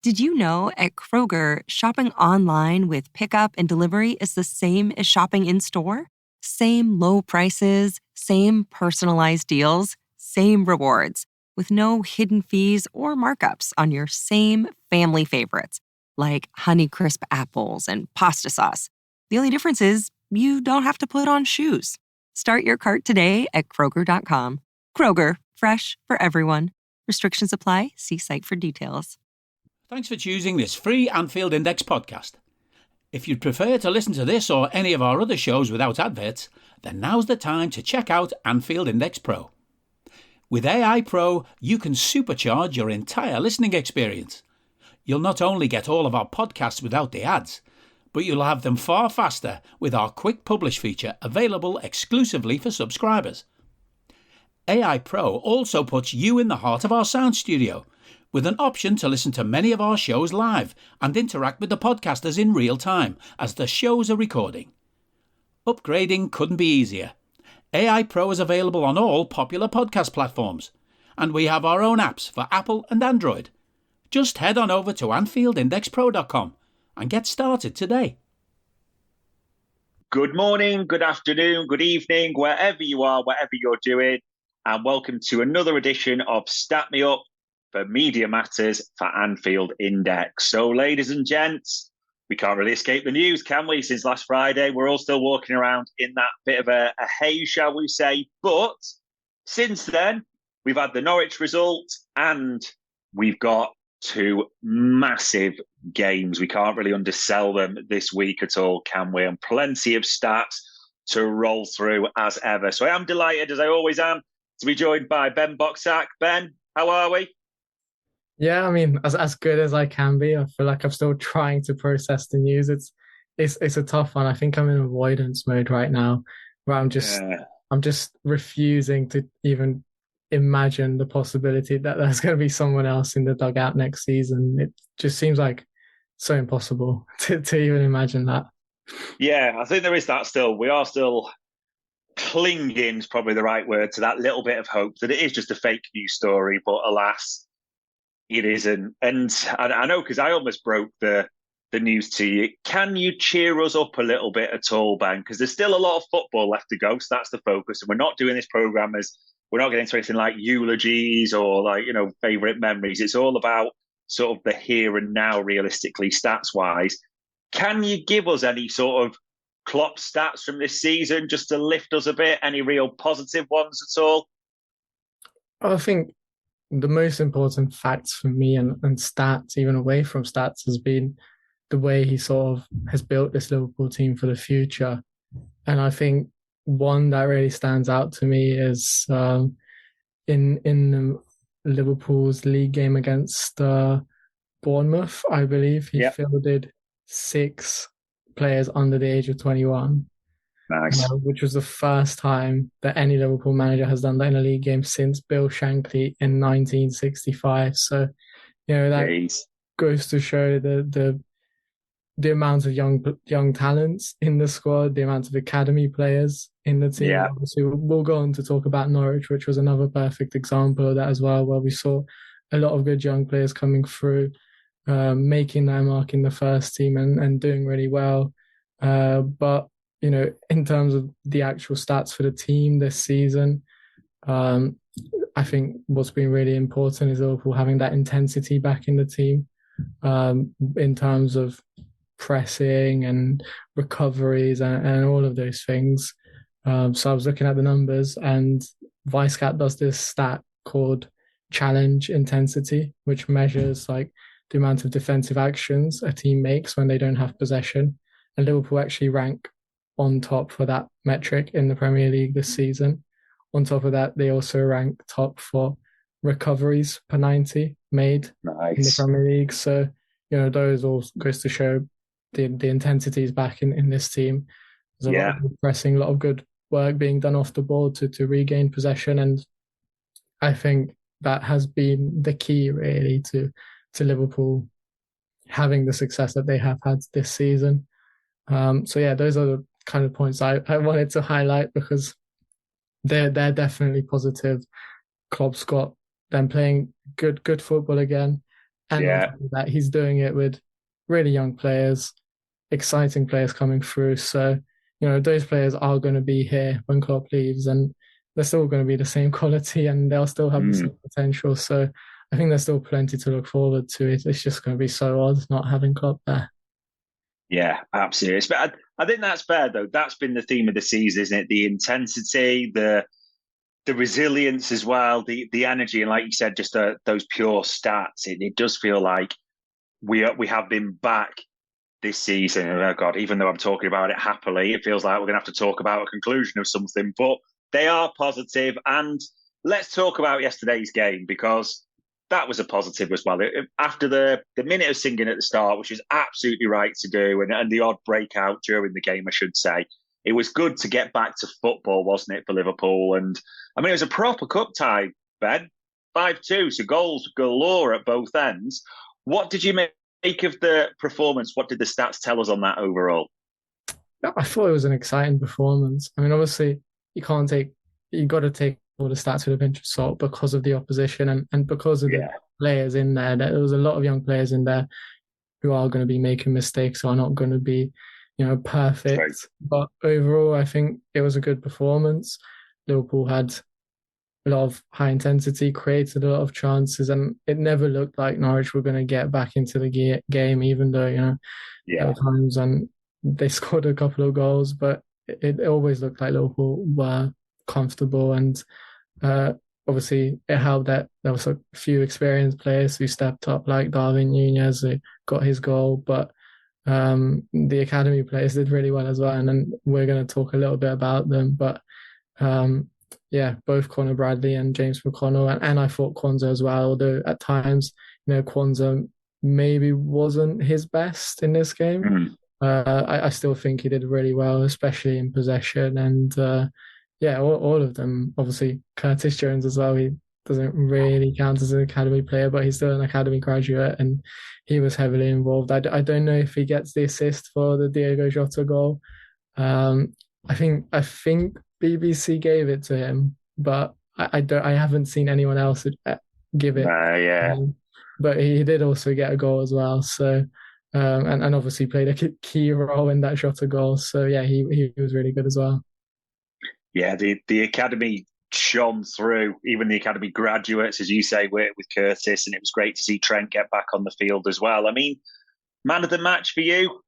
Did you know at Kroger, shopping online with pickup and delivery is the same as shopping in store? Same low prices, same personalized deals, same rewards, with no hidden fees or markups on your same family favorites, like Honeycrisp apples and pasta sauce. The only difference is you don't have to put on shoes. Start your cart today at Kroger.com. Kroger, fresh for everyone. Restrictions apply. See site for details. Thanks for choosing this free Anfield Index podcast. If you'd prefer to listen to this or any of our other shows without adverts, then now's the time to check out Anfield Index Pro. With AI Pro, you can supercharge your entire listening experience. You'll not only get all of our podcasts without the ads, but you'll have them far faster with our quick publish feature available exclusively for subscribers. AI Pro also puts you in the heart of our sound studio, with an option to listen to many of our shows live and interact with the podcasters in real time as the shows are recording. Upgrading couldn't be easier. AI Pro is available on all popular podcast platforms, and we have our own apps for Apple and Android. Just head on over to AnfieldIndexPro.com and get started today. Good morning, good afternoon, good evening, wherever you are, whatever you're doing, and welcome to another edition of Stat Me Up for Media Matters for Anfield Index. So, ladies and gents, we can't really escape the news, can we? Since last Friday, we're all still walking around in that bit of a haze, shall we say. But since then, we've had the Norwich result and we've got two massive games. We can't really undersell them this week at all, can we? And plenty of stats to roll through as ever. So I am delighted, as I always am, to be joined by Ben Bocksak. Ben, how are we? Yeah, I mean, as good as I can be. I feel like I'm still trying to process the news. It's a tough one. I think I'm in avoidance mode right now, where I'm just refusing to even imagine the possibility that there's going to be someone else in the dugout next season. It just seems like so impossible to even imagine that. Yeah, I think there is that still. We are still clinging, is probably the right word, to that little bit of hope that it is just a fake news story, but alas, it isn't. And I know, because I almost broke the news to you. Can you cheer us up a little bit at all, Ben? Because there's still a lot of football left to go, so that's the focus. And we're not doing this programme as, we're not getting into anything like eulogies or like, favourite memories. It's all about sort of the here and now, realistically, stats-wise. Can you give us any sort of Klopp stats from this season just to lift us a bit? Any real positive ones at all? I think the most important facts for me and stats, even away from stats, has been the way he sort of has built this Liverpool team for the future. And I think one that really stands out to me is in Liverpool's league game against Bournemouth, I believe he fielded 6 players under the age of 21. Nice. Which was the first time that any Liverpool manager has done that in a league game since Bill Shankly in 1965. So, that goes to show the amount of young talents in the squad, the amount of academy players in the team. Yeah. Obviously, we'll go on to talk about Norwich, which was another perfect example of that as well, where we saw a lot of good young players coming through, making their mark in the first team and doing really well. But in terms of the actual stats for the team this season, I think what's been really important is Liverpool having that intensity back in the team, in terms of pressing and recoveries and all of those things. So I was looking at the numbers, and Vicecat does this stat called challenge intensity, which measures like the amount of defensive actions a team makes when they don't have possession. And Liverpool actually rank on top for that metric in the Premier League this season. On top of that, they also rank top for recoveries per 90 made in the Premier League. So, those all goes to show the intensity is back in this team. There's a lot of good pressing, a lot of good work being done off the ball to regain possession. And I think that has been the key really to Liverpool having the success that they have had this season. Those are the kind of points I wanted to highlight, because they're definitely positive. Klopp's got them playing good football again, And on top of that, he's doing it with really young players, exciting players coming through. So, those players are going to be here when Klopp leaves, and they're still going to be the same quality, and they'll still have the same potential. So I think there's still plenty to look forward to. It's just going to be so odd not having Klopp there. Yeah, absolutely. But I think that's fair, though. That's been the theme of the season, isn't it? The intensity, the resilience as well, the energy, and like you said, just those pure stats. It does feel like we have been back this season. Oh God, even though I'm talking about it happily, it feels like we're going to have to talk about a conclusion of something. But they are positive, and let's talk about yesterday's game, because that was a positive as well. After the minute of singing at the start, which is absolutely right to do, and the odd breakout during the game, I should say, it was good to get back to football, wasn't it, for Liverpool? And I mean, it was a proper cup tie, Ben. 5-2, so goals galore at both ends. What did you make of the performance? What did the stats tell us on that overall? I thought it was an exciting performance. I mean, obviously, you got to take all the stats with a pinch of salt because of the opposition and because of the players in there. There was a lot of young players in there who are going to be making mistakes, are not going to be, perfect. Right. But overall, I think it was a good performance. Liverpool had a lot of high intensity, created a lot of chances, and it never looked like Norwich were going to get back into the game, even though, there were times and they scored a couple of goals, but it always looked like Liverpool were comfortable. And obviously it helped that there was a few experienced players who stepped up, like Darwin Nunez, who got his goal, but the academy players did really well as well, and then we're going to talk a little bit about them. But both Conor Bradley and James McConnell, and I thought Kwanzaa as well, although at times, Kwanzaa maybe wasn't his best in this game. I still think he did really well, especially in possession. And all of them. Obviously, Curtis Jones as well. He doesn't really count as an academy player, but he's still an academy graduate, and he was heavily involved. I don't know if he gets the assist for the Diogo Jota goal. I think BBC gave it to him, but I haven't seen anyone else give it. But he did also get a goal as well. So. And obviously played a key role in that Jota goal. So yeah, he was really good as well. Yeah, the academy shone through, even the academy graduates, as you say, with Curtis, and it was great to see Trent get back on the field as well. I mean, man of the match for you,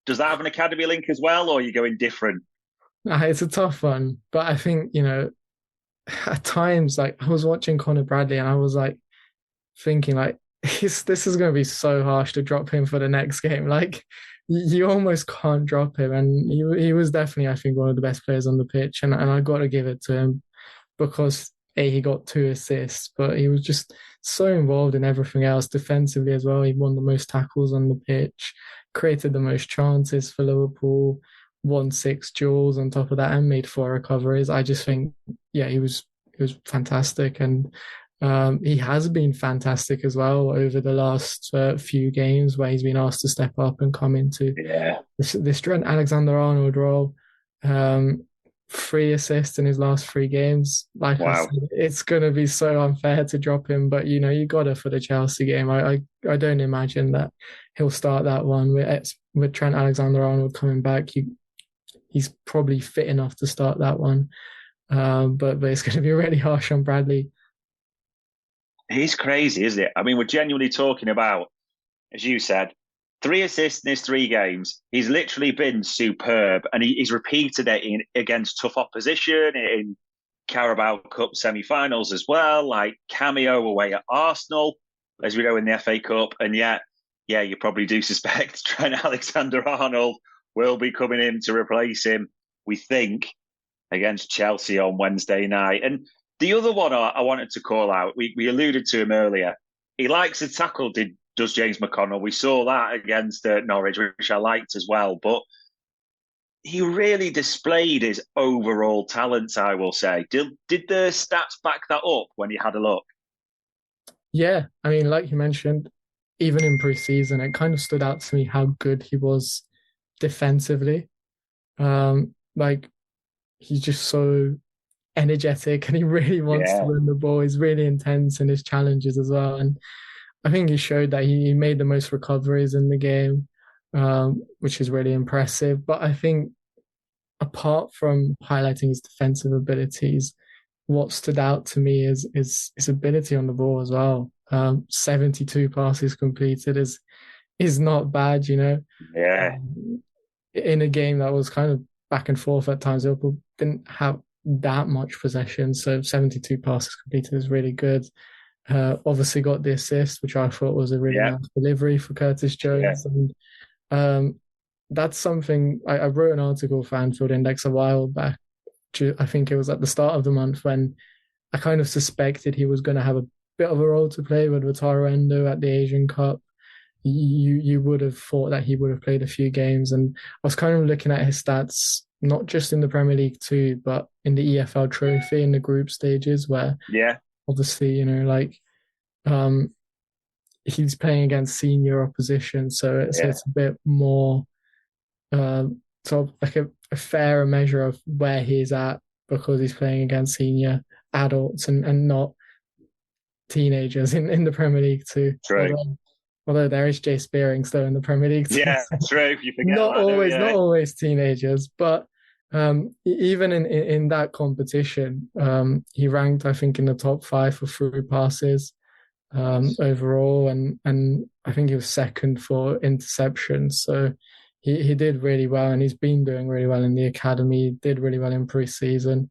does that have an academy link as well, or are you going different? It's a tough one, but I think, at times, like, I was watching Conor Bradley and I was like thinking like, this is going to be so harsh to drop him for the next game. Like, you almost can't drop him. And he was definitely, I think, one of the best players on the pitch. And I got to give it to him because, he got 2 assists, but he was just so involved in everything else defensively as well. He won the most tackles on the pitch, created the most chances for Liverpool, won 6 duels on top of that, and made 4 recoveries. I just think, he was fantastic. And he has been fantastic as well over the last few games where he's been asked to step up and come into this Trent Alexander-Arnold role. 3 assists in his last 3 games. Like I said, it's going to be so unfair to drop him, but you got it for the Chelsea game. I don't imagine that he'll start that one with Trent Alexander-Arnold coming back. He's probably fit enough to start that one, but it's going to be really harsh on Bradley. He's crazy, isn't it? I mean, we're genuinely talking about, as you said, 3 assists in his 3 games. He's literally been superb, and he's repeated it against tough opposition in Carabao Cup semi-finals as well, like cameo away at Arsenal, as we know, in the FA Cup. And yet, you probably do suspect Trent Alexander-Arnold will be coming in to replace him, we think, against Chelsea on Wednesday night. And the other one I wanted to call out, we alluded to him earlier. He likes a tackle, does James McConnell. We saw that against Norwich, which I liked as well. But he really displayed his overall talents, I will say. Did the stats back that up when you had a look? Yeah, I mean, like you mentioned, even in pre-season, it kind of stood out to me how good he was defensively. Like, he's just so energetic and he really wants to win the ball. He's really intense in his challenges as well. And I think he showed that he made the most recoveries in the game, which is really impressive. But I think apart from highlighting his defensive abilities, what stood out to me is his ability on the ball as well. 72 passes completed is not bad, you know. Yeah, In a game that was kind of back and forth at times, Liverpool didn't have that much possession, so 72 passes completed is really good. Obviously got the assist, which I thought was a really yeah, nice delivery for Curtis yeah, Jones. And that's something I wrote an article for Anfield Index a while back. I think it was at the start of the month when I kind of suspected he was going to have a bit of a role to play with Wataru Endo at the Asian Cup. You would have thought that he would have played a few games, and I was kind of looking at his stats, not just in the Premier League too, but in the EFL Trophy in the group stages, where yeah, obviously um, he's playing against senior opposition, so yeah. it's a bit more sort of like a fairer measure of where he's at because he's playing against senior adults and not teenagers in the Premier League too. True. Although there is Jay Spearing still in the Premier League too. Yeah, true. You forget Not that, don't always, not you? always teenagers, but even in that competition, he ranked, I think, in the top 5 for through passes overall, and I think he was second for interceptions. So he did really well, and he's been doing really well in the academy. Did really well in pre-season,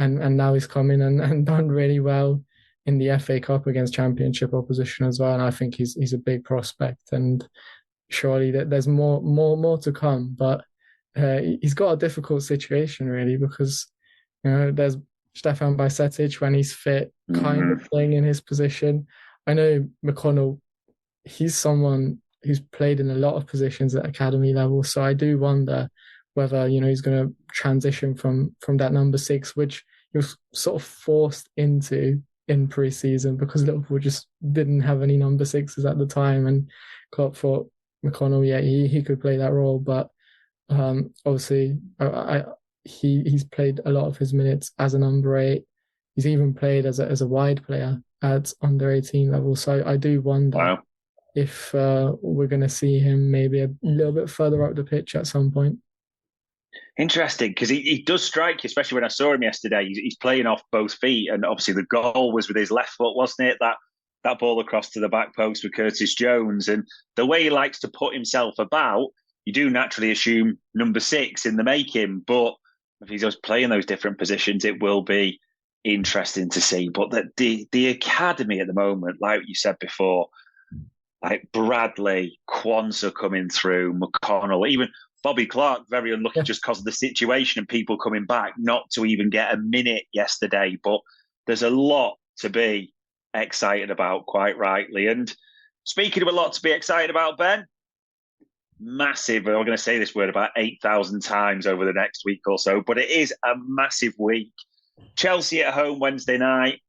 and now he's come in and done really well in the FA Cup against Championship opposition as well. And I think he's a big prospect, and surely that there's more to come. But he's got a difficult situation really because there's Stefan Bajcetic when he's fit, kind of playing in his position. I know McConnell, he's someone who's played in a lot of positions at academy level, so I do wonder whether he's going to transition from that number 6, which he was sort of forced into in pre-season because Liverpool just didn't have any number 6s at the time, and Klopp thought McConnell, yeah, he could play that role, but obviously he's played a lot of his minutes as a number 8. He's even played as a wide player at under 18 level. So I do wonder if we're going to see him maybe a little bit further up the pitch at some point. Interesting, because he does strike you, especially when I saw him yesterday. He's playing off both feet, and obviously the goal was with his left foot, wasn't it? That ball across to the back post with Curtis Jones, and the way he likes to put himself about, you do naturally assume number 6 in the making. But if he's just playing those different positions, it will be interesting to see. But the academy at the moment, like you said before, like Bradley, Kwanzaa coming through, McConnell, even Bobby Clark, very unlucky just because of the situation and people coming back, not to even get a minute yesterday. But there's a lot to be excited about, quite rightly. And speaking of a lot to be excited about, Ben, massive, we're going to say this word about 8,000 times over the next week or so, but it is a massive week. Chelsea at home Wednesday night,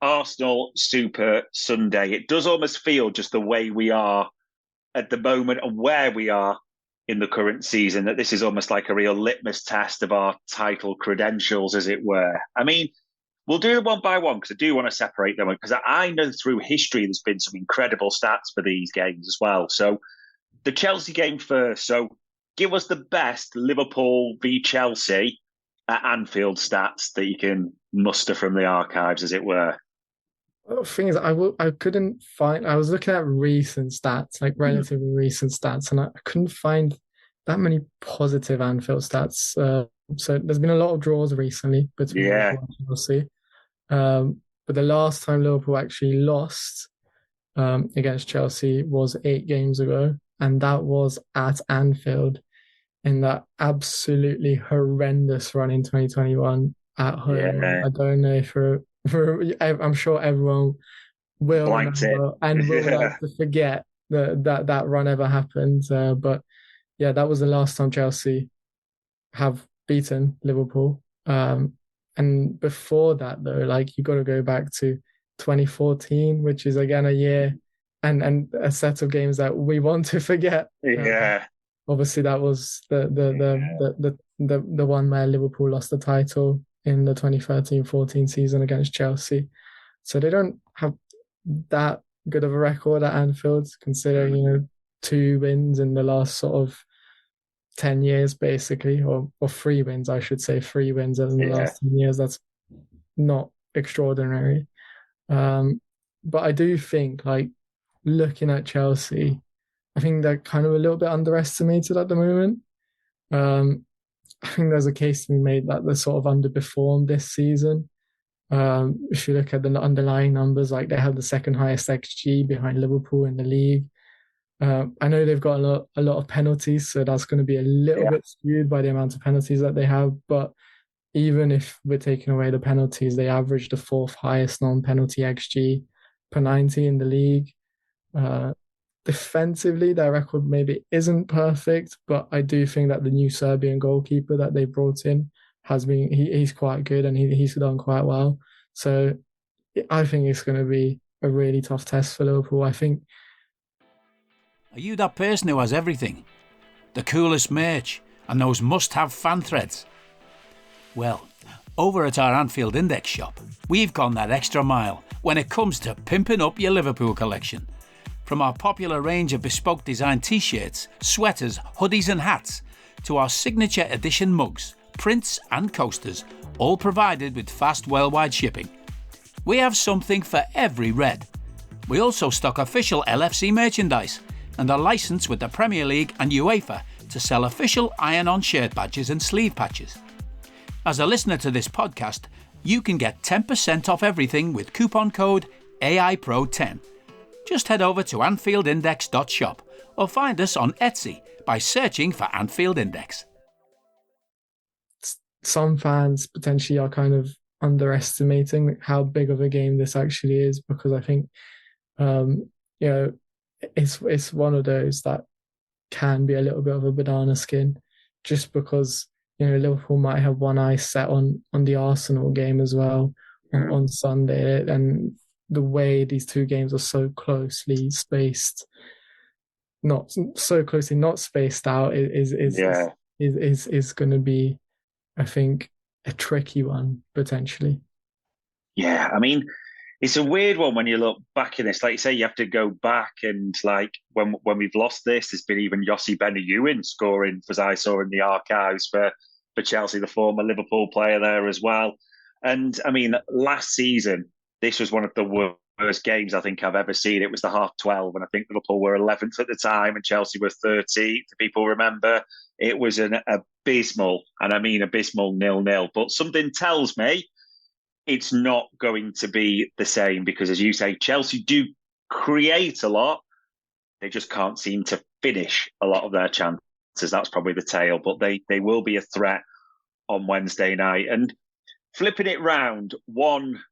Arsenal Super Sunday. It does almost feel just the way we are at the moment and where we are in the current season, that this is almost like a real litmus test of our title credentials, as it were. I mean, we'll do them one by one because I do want to separate them, because I know through history there's been some incredible stats for these games as well. So the Chelsea game first. So give us the best Liverpool v Chelsea at Anfield stats that you can muster from the archives, as it were. The thing is, I couldn't find. I was looking at recent stats, like relatively recent stats, and I couldn't find that many positive Anfield stats. So there's been a lot of draws recently between Liverpool and Chelsea. But the last time Liverpool actually lost against Chelsea was 8 games ago, and that was at Anfield in that absolutely horrendous run in 2021 at home. Yeah. I don't know if I'm sure everyone will remember and will like to forget that run ever happened. But yeah, that was the last time Chelsea have beaten Liverpool. And before that, though, like you got to go back to 2014, which is again a year and a set of games that we want to forget. Yeah. Obviously, that was the one where Liverpool lost the title in the 2013-14 season against Chelsea. So they don't have that good of a record at Anfield, considering, 2 wins in the last sort of 10 years, basically, or 3 wins, I should say, 3 wins in the last 10 years. That's not extraordinary. But I do think, like, looking at Chelsea, I think they're kind of a little bit underestimated at the moment. I think there's a case to be made that they're sort of underperformed this season. If you look at the underlying numbers, like they have the second highest XG behind Liverpool in the league. I know they've got a lot of penalties, so that's going to be a little bit skewed by the amount of penalties that they have. But even if we're taking away the penalties, they average the fourth highest non-penalty XG per 90 in the league. Defensively, their record maybe isn't perfect, but I do think that the new Serbian goalkeeper that they brought in he's quite good, and he's done quite well. So I think it's going to be a really tough test for Liverpool. I think. Are you that person who has everything? The coolest merch and those must-have fan threads? Well, over at our Anfield Index shop, we've gone that extra mile when it comes to pimping up your Liverpool collection. From our popular range of bespoke design t-shirts, sweaters, hoodies and hats, to our signature edition mugs, prints and coasters, all provided with fast worldwide shipping. We have something for every red. We also stock official LFC merchandise and are licensed with the Premier League and UEFA to sell official iron-on shirt badges and sleeve patches. As a listener to this podcast, you can get 10% off everything with coupon code AIPRO10. Just head over to AnfieldIndex.shop or find us on Etsy by searching for Anfield Index. Some fans potentially are kind of underestimating how big of a game this actually is, because I think, it's one of those that can be a little bit of a banana skin, just because, Liverpool might have one eye set on the Arsenal game as well on Sunday, and the way these two games are so closely spaced, not spaced out, is going to be, I think, a tricky one potentially. Yeah, I mean, it's a weird one when you look back in this. Like you say, you have to go back, and like when we've lost this, there's been even Yossi Benayoun scoring, as I saw in the archives for Chelsea, the former Liverpool player there as well. And I mean, last season, this was one of the worst games I think I've ever seen. It was the half-12, and I think Liverpool were 11th at the time and Chelsea were 13th. People remember it was an abysmal, and I mean abysmal 0-0. But something tells me it's not going to be the same, because, as you say, Chelsea do create a lot. They just can't seem to finish a lot of their chances. That's probably the tale, but they will be a threat on Wednesday night. And flipping it round, one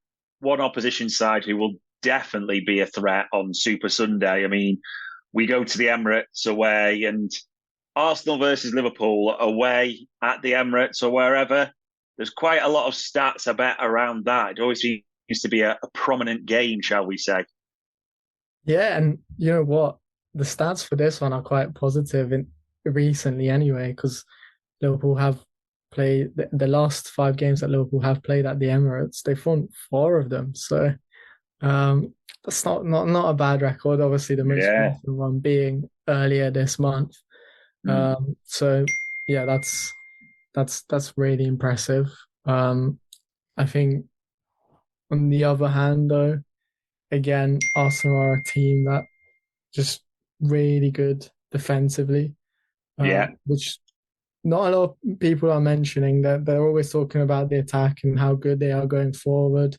opposition side who will definitely be a threat on Super Sunday. I mean, we go to the Emirates away, and Arsenal versus Liverpool away at the Emirates or wherever. There's quite a lot of stats, I bet, around that. It always seems to be a prominent game, shall we say. Yeah, and you know what? The stats for this one are quite positive recently anyway, because Liverpool have played the last 5 games that Liverpool have played at the Emirates. They've won 4 of them, so that's not a bad record. Obviously, the most recent one being earlier this month. So yeah, that's really impressive. I think on the other hand, though, again, Arsenal are a team that just really good defensively. Which not a lot of people are mentioning. That they're always talking about the attack and how good they are going forward,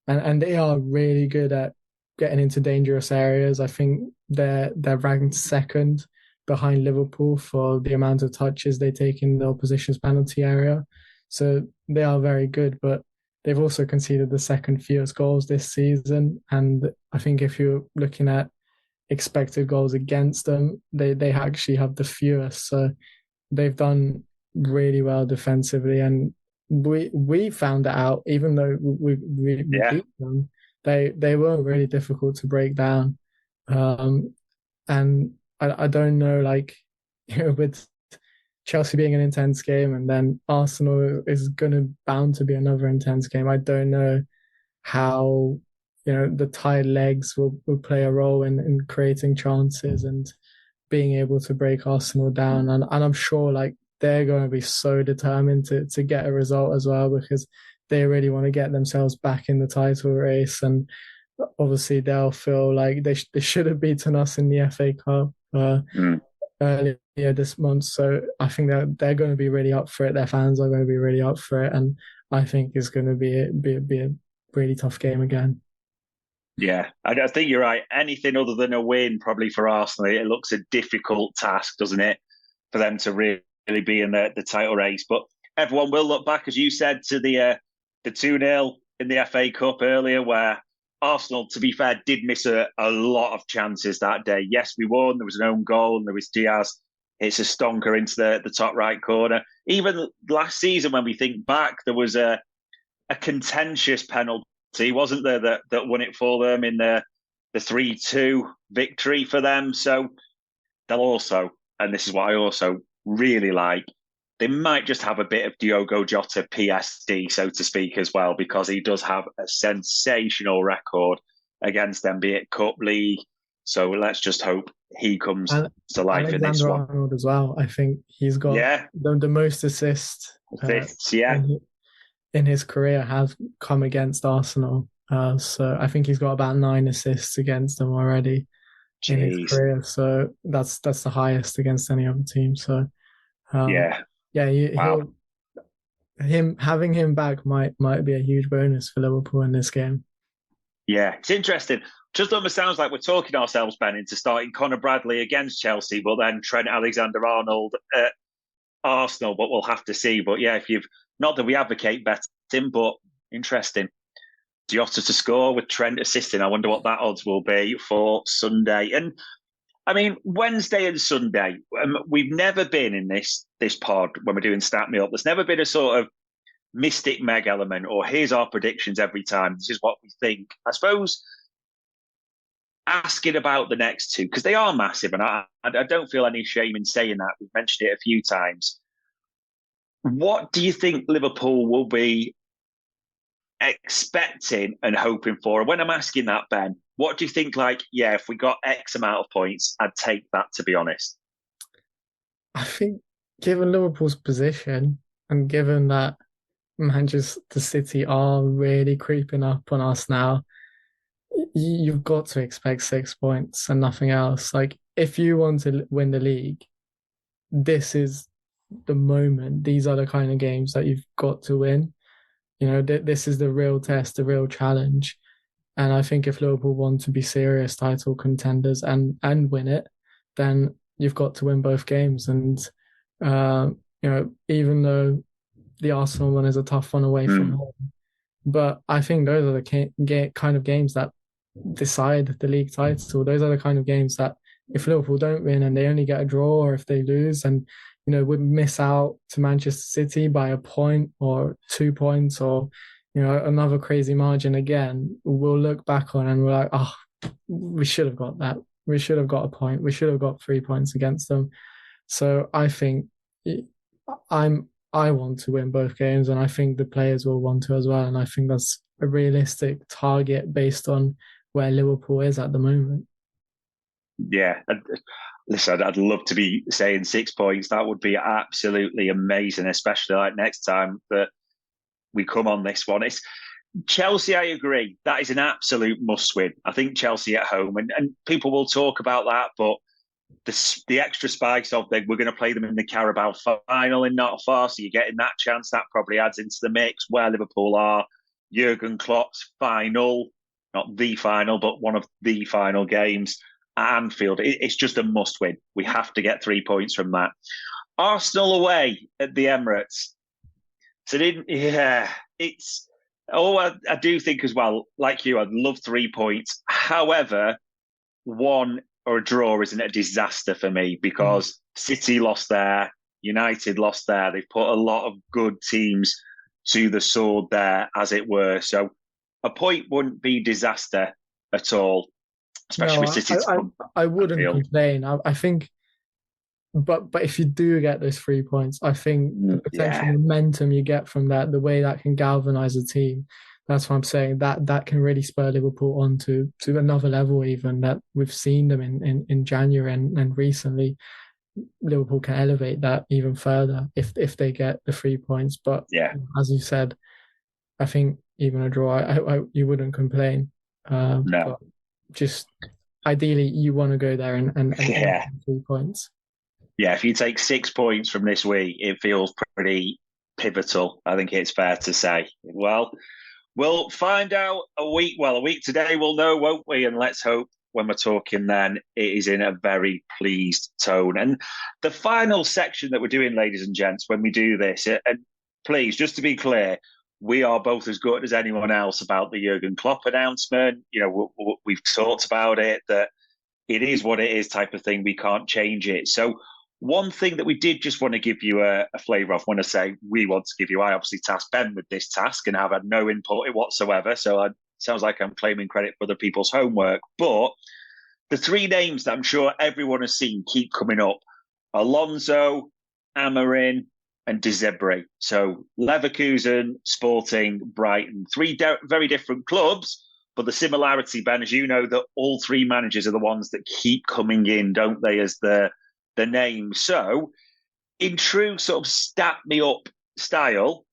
and they are really good at getting into dangerous areas. I think they're ranked second behind Liverpool for the amount of touches they take in the opposition's penalty area. So they are very good, but they've also conceded the second fewest goals this season. And I think if you're looking at expected goals against them, they actually have the fewest. So they've done really well defensively, and we found it out. Even though we beat them, they were really difficult to break down. And I don't know, like, with Chelsea being an intense game, and then Arsenal is bound to be another intense game. I don't know how the tired legs will play a role in creating chances and being able to break Arsenal down. And I'm sure like they're going to be so determined to get a result as well, because they really want to get themselves back in the title race. And obviously they'll feel like they should have beaten us in the FA Cup earlier this month. So I think that they're going to be really up for it. Their fans are going to be really up for it. And I think it's going to be a really tough game again. Yeah, I think you're right. Anything other than a win, probably for Arsenal, it looks a difficult task, doesn't it, for them to really be in the title race. But everyone will look back, as you said, to the 2-0 in the FA Cup earlier, where Arsenal, to be fair, did miss a lot of chances that day. Yes, we won. There was an own goal, and there was Diaz. It's a stonker into the top right corner. Even last season, when we think back, there was a contentious penalty, wasn't there, that won it for them in the 3-2 victory for them. So they'll also, and this is what I also really like, they might just have a bit of Diogo Jota PSD, so to speak, as well, because he does have a sensational record against them, be it Cup, League. So let's just hope he comes to life in this one. Arnold as well. I think he's got the most assists. In his career have come against Arsenal. So I think he's got about 9 assists against them already in his career. So that's the highest against any other team. So having him back might be a huge bonus for Liverpool in this game. Yeah, it's interesting. Just almost sounds like we're talking ourselves, Ben, into starting Conor Bradley against Chelsea, but then Trent Alexander-Arnold at Arsenal. But we'll have to see. But yeah, if you've not that we advocate betting, but interesting. Jota to score with Trent assisting. I wonder what that odds will be for Sunday. And I mean, Wednesday and Sunday, we've never been in this pod when we're doing Stat Me Up. There's never been a sort of mystic meg element or here's our predictions every time. This is what we think. I suppose asking about the next two, because they are massive, and I don't feel any shame in saying that. We've mentioned it a few times. What do you think Liverpool will be expecting and hoping for? And when I'm asking that, Ben, what do you think, if we got X amount of points, I'd take that, to be honest? I think given Liverpool's position and given that Manchester City are really creeping up on us now, you've got to expect 6 points and nothing else. Like, if you want to win the league, this is the moment. These are the kind of games that you've got to win. This is the real test, the real challenge. And I think if Liverpool want to be serious title contenders and win it, then you've got to win both games. And even though the Arsenal one is a tough one away from home, but I think those are the kind of games that decide the league title. Those are the kind of games that if Liverpool don't win and they only get a draw, or if they lose and would miss out to Manchester City by a point or 2 points, or another crazy margin again, we'll look back on and we're like, oh, we should have got that. We should have got a point. We should have got 3 points against them. So I think I want to win both games, and I think the players will want to as well. And I think that's a realistic target based on where Liverpool is at the moment. Yeah. Listen, I'd love to be saying 6 points. That would be absolutely amazing, especially next time that we come on this one. It's Chelsea, I agree. That is an absolute must-win. I think Chelsea at home, and people will talk about that, but the extra spice of we're going to play them in the Carabao final in not far, so you're getting that chance. That probably adds into the mix where Liverpool are. Jurgen Klopp's final, not the final, but one of the final games at Anfield. It's just a must-win. We have to get 3 points from that. Arsenal away at the Emirates. So it's... I do think as well, like you, I'd love 3 points. However, one or a draw isn't a disaster for me, because City lost there, United lost there. They've put a lot of good teams to the sword there, as it were. So a point wouldn't be disaster at all, especially with City. I wouldn't complain. I think, but if you do get those 3 points, I think the potential momentum you get from that, the way that can galvanise a team, that's what I'm saying. That can really spur Liverpool on to another level, even that we've seen them in January and recently. Liverpool can elevate that even further if they get the 3 points. But Yeah, as you said, I think even a draw, you wouldn't complain. no, But just ideally, you want to go there and yeah, 3 points. yeah. If you take 6 points from this week, it feels pretty pivotal. I think it's fair to say. Well, we'll find out a week today we'll know, won't we? And let's hope when we're talking then it is in a very pleased tone. And the final section that we're doing, ladies and gents, when we do this, and please, just to be clear, we are both as good as anyone else about the Jurgen Klopp announcement. You know, we've talked about it, that it is what it is type of thing. We can't change it. So one thing that we did just want to give you a flavour of, when I say we want to give you, I obviously tasked Ben with this task and have had no input whatsoever. So it sounds like I'm claiming credit for other people's homework. But the three names that I'm sure everyone has seen keep coming up: Alonso, Amorim, and Zebri. So Leverkusen, Sporting, Brighton, three very different clubs. But the similarity, Ben, as you know, that all three managers are the ones that keep coming in, don't they, as the name. So, in true sort of stat me up style,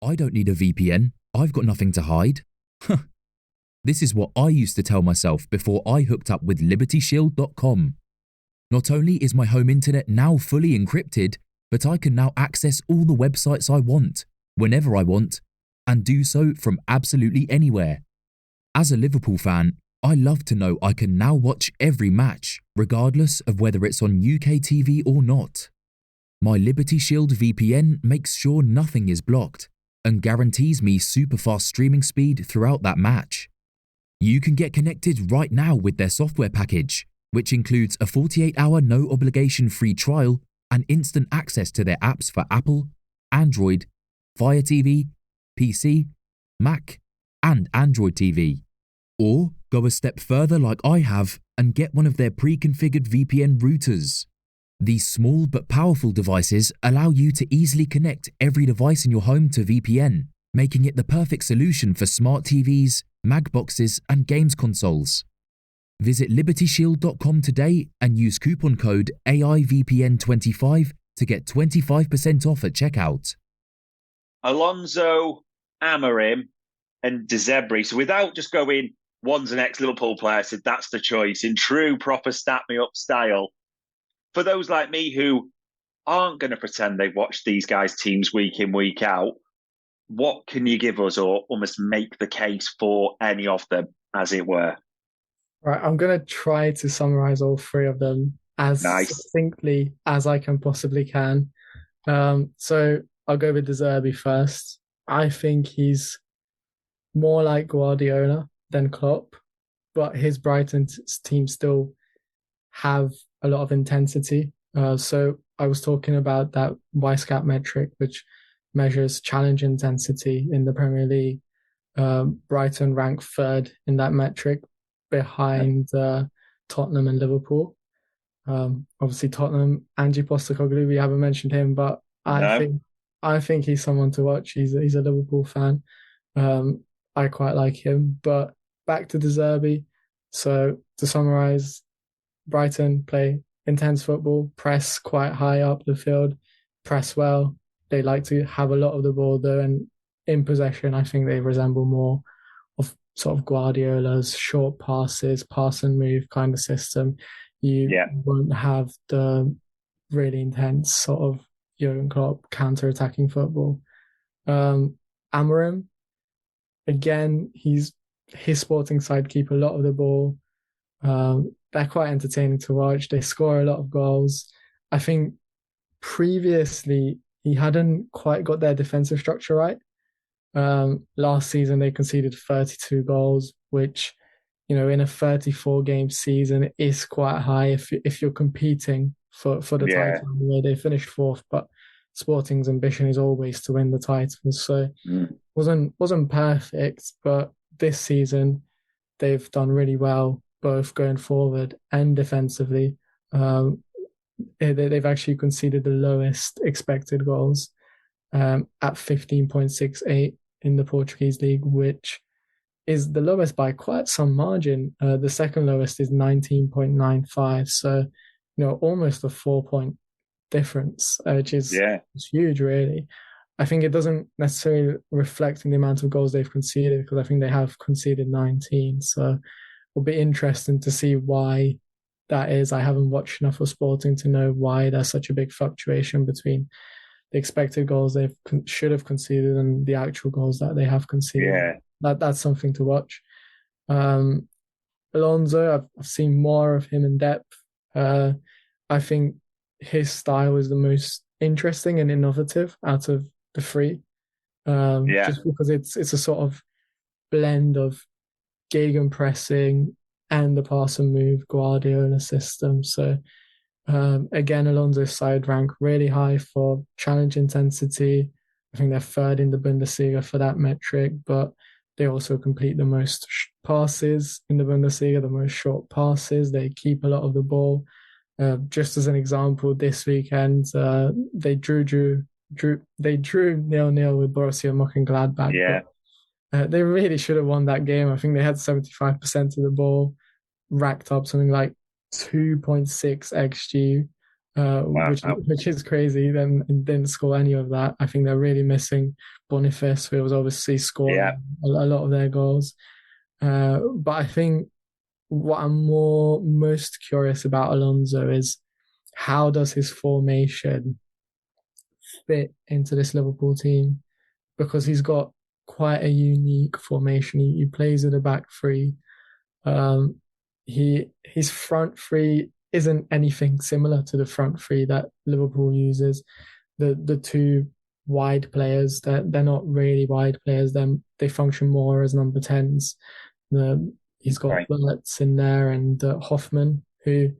I don't need a VPN. I've got nothing to hide. This is what I used to tell myself before I hooked up with LibertyShield.com. Not only is my home internet now fully encrypted, but I can now access all the websites I want, whenever I want, and do so from absolutely anywhere. As a Liverpool fan, I love to know I can now watch every match, regardless of whether it's on UK TV or not. My Liberty Shield VPN makes sure nothing is blocked and guarantees me super fast streaming speed throughout that match. You can get connected right now with their software package, which includes a 48-hour no-obligation free trial and instant access to their apps for Apple, Android, Fire TV, PC, Mac, and Android TV. Or go a step further like I have and get one of their pre-configured VPN routers. These small but powerful devices allow you to easily connect every device in your home to VPN, making it the perfect solution for smart TVs, Mag boxes, and games consoles. Visit LibertyShield.com today and use coupon code AIVPN25 to get 25% off at checkout. Alonso, Amorim, and Zebri. So without just going, one's an ex-Liverpool player, so that's the choice, in true proper stat me up style, for those like me who aren't going to pretend they've watched these guys' teams week in, week out, what can you give us, or almost make the case for any of them, as it were? Right, I'm going to try to summarize all three of them as succinctly as I can possibly can. So I'll go with De Zerbi first. I think he's more like Guardiola than Klopp, but his Brighton team still have a lot of intensity. So I was talking about that Wisecat metric, which measures challenge intensity in the Premier League. Brighton ranked third in that metric, behind Tottenham and Liverpool. Obviously Tottenham, Ange Postecoglou, we haven't mentioned him, but I think he's someone to watch. He's a Liverpool fan. I quite like him. But back to De Zerbi. So to summarize, Brighton play intense football, press quite high up the field, press well. They like to have a lot of the ball though, and in possession, I think they resemble more of sort of Guardiola's short passes, pass and move kind of system. You won't have the really intense sort of Jurgen Klopp counter-attacking football. Amorim, again, his Sporting side keep a lot of the ball. They're quite entertaining to watch. They score a lot of goals. I think previously he hadn't quite got their defensive structure right. Last season they conceded 32 goals, which, you know, in a 34-game season is quite high if you're competing for the title. Anyway, they finished fourth, but Sporting's ambition is always to win the title. So wasn't perfect, but this season they've done really well, both going forward and defensively. They've actually conceded the lowest expected goals at 15.68 in the Portuguese league, which is the lowest by quite some margin. The second lowest is 19.95. So, almost a 4-point difference, which is huge, really. I think it doesn't necessarily reflect in the amount of goals they've conceded, because I think they have conceded 19. So it'll be interesting to see why that is. I haven't watched enough of Sporting to know why there's such a big fluctuation between the expected goals they should have conceded and the actual goals that they have conceded. Yeah. That's something to watch. Alonso, I've seen more of him in depth. I think his style is the most interesting and innovative out of the three. Just because it's a sort of blend of gegenpressing and the pass and move Guardiola system. So again, Alonso's side rank really high for challenge intensity. I think they're third in the Bundesliga for that metric, but they also complete the most passes in the Bundesliga, the most short passes. They keep a lot of the ball. Just as an example, this weekend they drew 0-0 with Borussia Mönchengladbach. Yeah. They really should have won that game. I think they had 75% of the ball, racked up something like 2.6 xG, which is crazy. Then didn't score any of that. I think they're really missing Boniface, who was obviously scoring a lot of their goals. But I think what I'm most curious about Alonso is, how does his formation fit into this Liverpool team? Because he's got quite a unique formation. He plays with a back three. His front three isn't anything similar to the front three that Liverpool uses. The two wide players, they're not really wide players. They function more as number 10s. He's got Bullets in there and Hoffman, who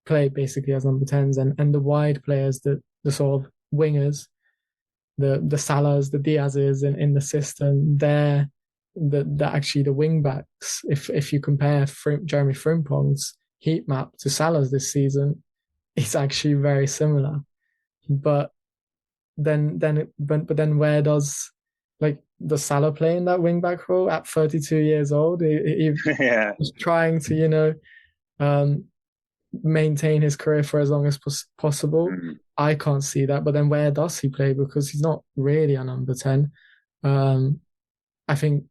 play basically as number 10s, and the wide players, the sort of wingers, the Salahs, the Diazes in the system, they're actually the wing backs. If you compare Jeremy Frimpong's heat map to Salah's this season, it's actually very similar. But then where does Salah play in that wing back role at 32 years old? He's trying to maintain his career for as long as possible. I can't see that. But then where does he play? Because he's not really a number 10. I think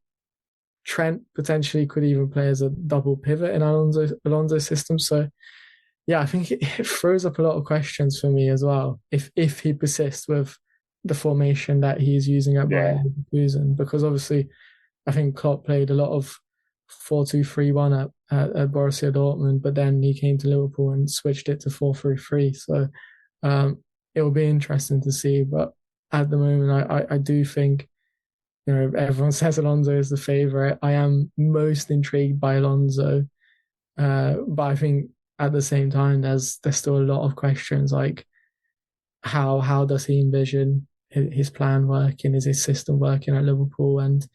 Trent potentially could even play as a double pivot in Alonso's system. So yeah, I think it throws up a lot of questions for me as well, if he persists with the formation that he's using at Bayern Leverkusen, because obviously I think Klopp played a lot of 4-2-3-1 at Borussia Dortmund, but then he came to Liverpool and switched it to 4-3-3. So it will be interesting to see. But at the moment, I do think, everyone says Alonso is the favourite. I am most intrigued by Alonso, but I think at the same time, there's still a lot of questions, like how does he envision his plan working? Is his system working at Liverpool? And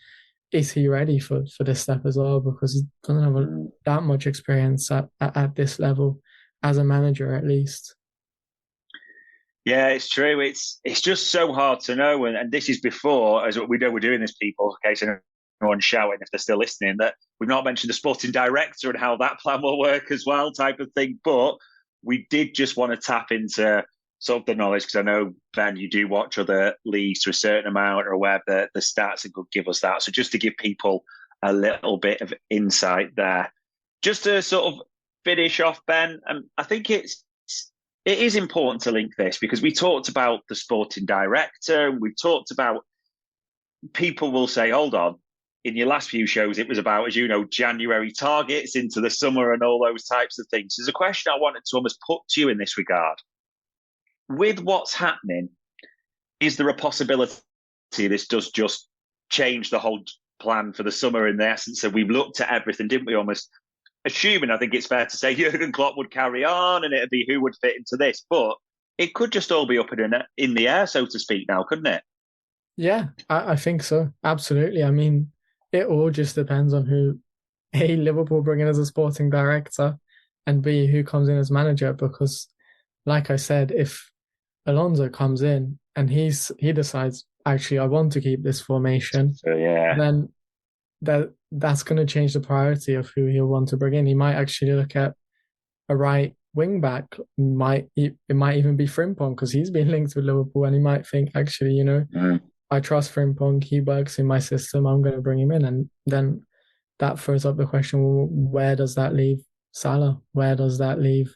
is he ready for this step as well? Because he doesn't have that much experience at this level as a manager, at least. Yeah, it's true. It's just so hard to know. And this is before, as we know we're doing this, people, in case anyone's shouting if they're still listening, that we've not mentioned the sporting director and how that plan will work as well, type of thing. But we did just want to tap into sort of the knowledge, because I know, Ben, you do watch other leagues to a certain amount, or aware of the stats, and could give us that. So just to give people a little bit of insight there. Just to sort of finish off, Ben, I think it is important to link this, because we talked about the sporting director, and we've talked about, people will say, hold on, in your last few shows, it was about, as you know, January targets into the summer and all those types of things. There's a question I wanted to almost put to you in this regard. With what's happening, is there a possibility this does just change the whole plan for the summer, in the essence that we've looked at everything, didn't we? Almost assuming, I think it's fair to say, Jurgen Klopp would carry on and it'd be who would fit into this. But it could just all be up in the air, so to speak, now, couldn't it? Yeah, I think so. Absolutely. I mean, it all just depends on who, A, Liverpool bring in as a sporting director, and B, who comes in as manager. Because, like I said, if Alonso comes in and he decides, actually, I want to keep this formation, So, yeah. then that's going to change the priority of who he'll want to bring in. He might actually look at a right wing back. It might even be Frimpong, because he's been linked with Liverpool, and he might think, actually, I trust Frimpong, he works in my system, I'm going to bring him in. And then that throws up the question, well, where does that leave Salah? Where does that leave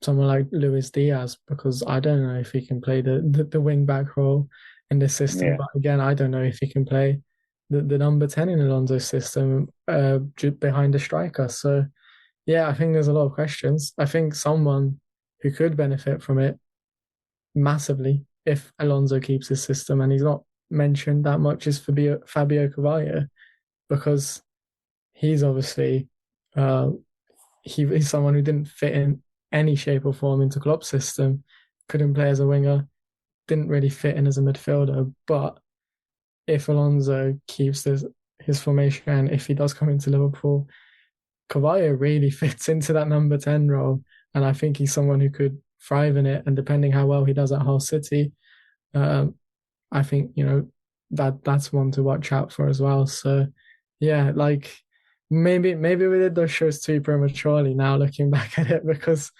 someone like Luis Diaz? Because I don't know if he can play the wing back role in this system. But again, I don't know if he can play the number 10 in Alonso's system behind the striker. So yeah, I think there's a lot of questions. I think someone who could benefit from it massively if Alonso keeps his system, and he's not mentioned that much, is Fabio Carvalho, because he's obviously he's someone who didn't fit in any shape or form into Klopp's system, couldn't play as a winger, didn't really fit in as a midfielder. But if Alonso keeps his formation, and if he does come into Liverpool, Carvalho really fits into that number 10 role, and I think he's someone who could thrive in it. And depending how well he does at Hull City, I think that's one to watch out for as well. So yeah, like maybe we did those shows too prematurely now, looking back at it, because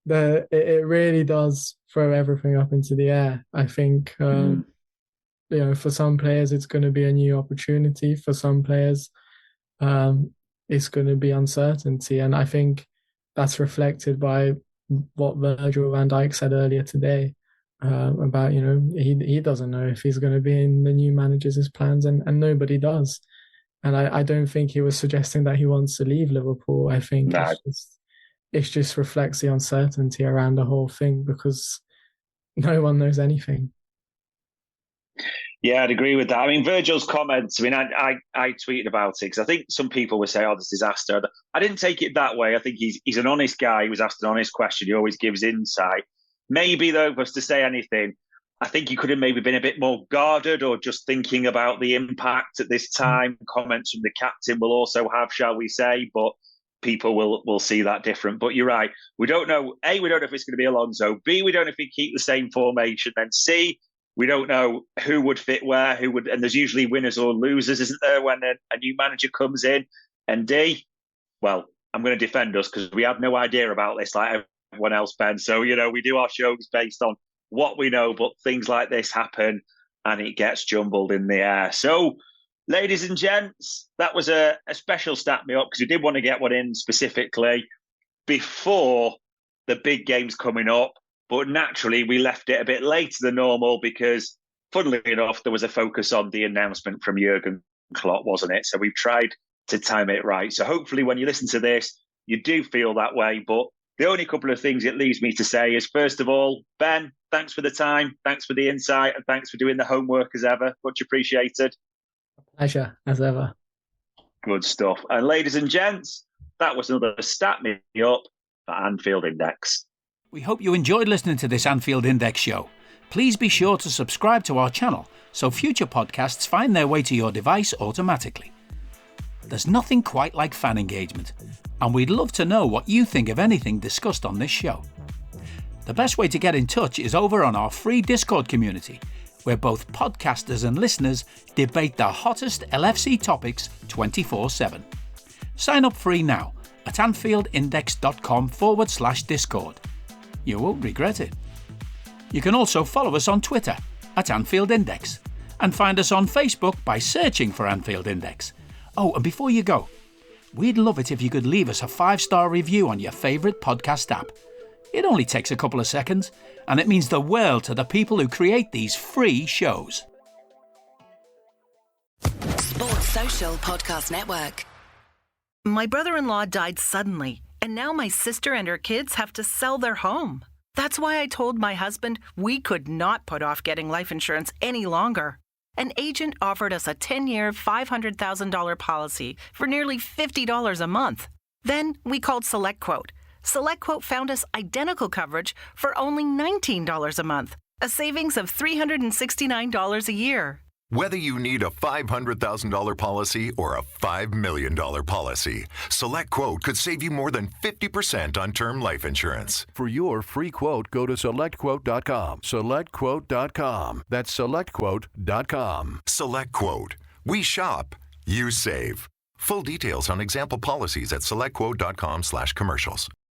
it really does throw everything up into the air. I think for some players it's going to be a new opportunity. For some players, it's going to be uncertainty, and I think that's reflected by what Virgil van Dijk said earlier today about he doesn't know if he's going to be in the new manager's plans, and nobody does. And I don't think he was suggesting that he wants to leave Liverpool. I think it just reflects the uncertainty around the whole thing, because no one knows anything. Yeah, I'd agree with that. I mean, Virgil's comments, I tweeted about it because I think some people would say, oh, this disaster. I didn't take it that way. I think he's an honest guy. He was asked an honest question. He always gives insight. Maybe, though, for us to say anything, I think he could have maybe been a bit more guarded, or just thinking about the impact at this time. Comments from the captain will also have, shall we say, but people will see that different. But you're right. We don't know. A, we don't know if it's going to be Alonso. B, we don't know if he keep the same formation. Then C, we don't know who would fit where, and there's usually winners or losers, isn't there, when a new manager comes in. And D, well, I'm going to defend us because we have no idea about this like everyone else, Ben. So, we do our shows based on what we know, but things like this happen and it gets jumbled in the air. So, ladies and gents, that was a special Stat Me Up, because we did want to get one in specifically before the big games coming up. But naturally, we left it a bit later than normal because, funnily enough, there was a focus on the announcement from Jurgen Klopp, wasn't it? So we've tried to time it right. So hopefully when you listen to this, you do feel that way. But the only couple of things it leaves me to say is, first of all, Ben, thanks for the time, thanks for the insight, and thanks for doing the homework as ever. Much appreciated. Pleasure, as ever. Good stuff. And ladies and gents, that was another Stat Me Up for Anfield Index. We hope you enjoyed listening to this Anfield Index show. Please be sure to subscribe to our channel so future podcasts find their way to your device automatically. There's nothing quite like fan engagement, and we'd love to know what you think of anything discussed on this show. The best way to get in touch is over on our free Discord community, where both podcasters and listeners debate the hottest LFC topics 24/7. Sign up free now at anfieldindex.com/Discord. You won't regret it. You can also follow us on Twitter at Anfield Index, and find us on Facebook by searching for Anfield Index. Oh, and before you go, we'd love it if you could leave us a 5-star review on your favourite podcast app. It only takes a couple of seconds, and it means the world to the people who create these free shows. Sports Social Podcast Network. My brother-in-law died suddenly, and now my sister and her kids have to sell their home. That's why I told my husband we could not put off getting life insurance any longer. An agent offered us a 10-year, $500,000 policy for nearly $50 a month. Then we called SelectQuote. SelectQuote found us identical coverage for only $19 a month, a savings of $369 a year. Whether you need a $500,000 policy or a $5 million policy, SelectQuote could save you more than 50% on term life insurance. For your free quote, go to SelectQuote.com. SelectQuote.com. That's SelectQuote.com. SelectQuote. We shop. You save. Full details on example policies at SelectQuote.com/commercials.